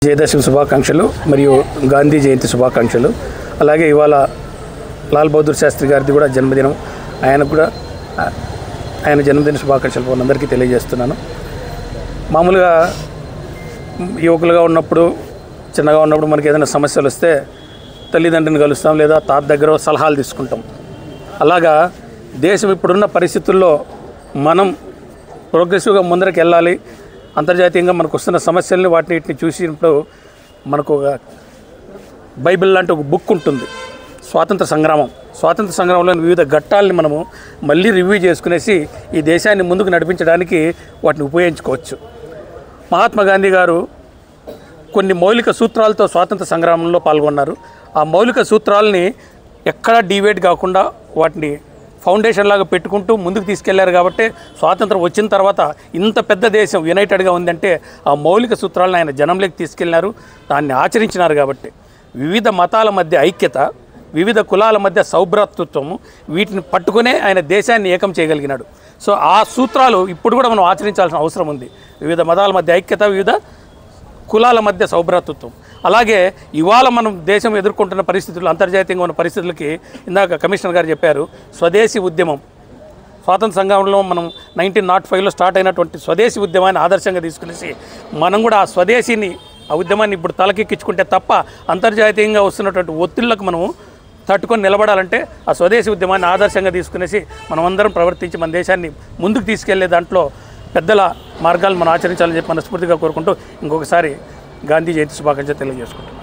విజయదశమి శుభాకాంక్షలు మరియు గాంధీ జయంతి శుభాకాంక్షలు. అలాగే ఇవాళ లాల్ బహదూర్ శాస్త్రి గారిది కూడా జన్మదినం. ఆయన జన్మదిన శుభాకాంక్షలు అందరికీ తెలియజేస్తున్నాను. మామూలుగా యువకులుగా ఉన్నప్పుడు, చిన్నగా ఉన్నప్పుడు మనకి ఏదైనా సమస్యలు వస్తే తల్లిదండ్రులను కలుస్తాం, లేదా తాత దగ్గర సలహాలు తీసుకుంటాం. అలాగా దేశం ఇప్పుడున్న పరిస్థితుల్లో మనం ప్రోగ్రెసివ్గా ముందరికి వెళ్ళాలి. అంతర్జాతీయంగా మనకు వస్తున్న సమస్యల్ని వీటిని చూసినప్పుడు మనకు ఒక బైబిల్ లాంటి ఒక బుక్ ఉంటుంది, స్వాతంత్ర సంగ్రామంలోని వివిధ ఘట్టాలని మనము మళ్ళీ రివ్యూ చేసుకునేసి ఈ దేశాన్ని ముందుకు నడిపించడానికి వాటిని ఉపయోగించుకోవచ్చు. మహాత్మా గాంధీ గారు కొన్ని మౌలిక సూత్రాలతో స్వాతంత్ర సంగ్రామంలో పాల్గొన్నారు. ఆ మౌలిక సూత్రాలని ఎక్కడా డీవేట్ కాకుండా వాటిని ఫౌండేషన్ లాగా పెట్టుకుంటూ ముందుకు తీసుకెళ్లారు. కాబట్టి స్వాతంత్రం వచ్చిన తర్వాత ఇంత పెద్ద దేశం యునైటెడ్గా ఉందంటే ఆ మౌలిక సూత్రాలను ఆయన జనంలోకి తీసుకెళ్లారు, దాన్ని ఆచరించినారు. కాబట్టి వివిధ మతాల మధ్య ఐక్యత, వివిధ కులాల మధ్య సౌభ్రాతృత్వము, వీటిని పట్టుకునే ఆయన దేశాన్ని ఏకం చేయగలిగినాడు. సో ఆ సూత్రాలు ఇప్పుడు కూడా మనం ఆచరించాల్సిన అవసరం ఉంది. వివిధ మతాల మధ్య ఐక్యత, వివిధ కులాల మధ్య సౌభ్రాతృత్వం. అలాగే ఇవాళ మనం దేశం ఎదుర్కొంటున్న పరిస్థితులు, అంతర్జాతీయంగా ఉన్న పరిస్థితులకి ఇందాక కమిషనర్ గారు చెప్పారు, స్వదేశీ ఉద్యమం. స్వాతంత్ర సంగ్రామంలో మనం 1905లో స్టార్ట్ అయినటువంటి స్వదేశీ ఉద్యమాన్ని ఆదర్శంగా తీసుకునేసి మనం కూడా ఆ స్వదేశీని, ఆ ఉద్యమాన్ని ఇప్పుడు తలకెక్కించుకుంటే తప్ప అంతర్జాతీయంగా వస్తున్నటువంటి ఒత్తిళ్లకు మనం తట్టుకొని నిలబడాలంటే ఆ స్వదేశీ ఉద్యమాన్ని ఆదర్శంగా తీసుకునేసి మనం అందరం ప్రవర్తించి మన దేశాన్ని ముందుకు తీసుకెళ్లే దాంట్లో పెద్దల మార్గాలను మనం ఆచరించాలని చెప్పి మనస్ఫూర్తిగా కోరుకుంటూ ఇంకొకసారి గాంధీ జయంతి శుభాకాంక్షలు తెలియజేసుకుంటాం.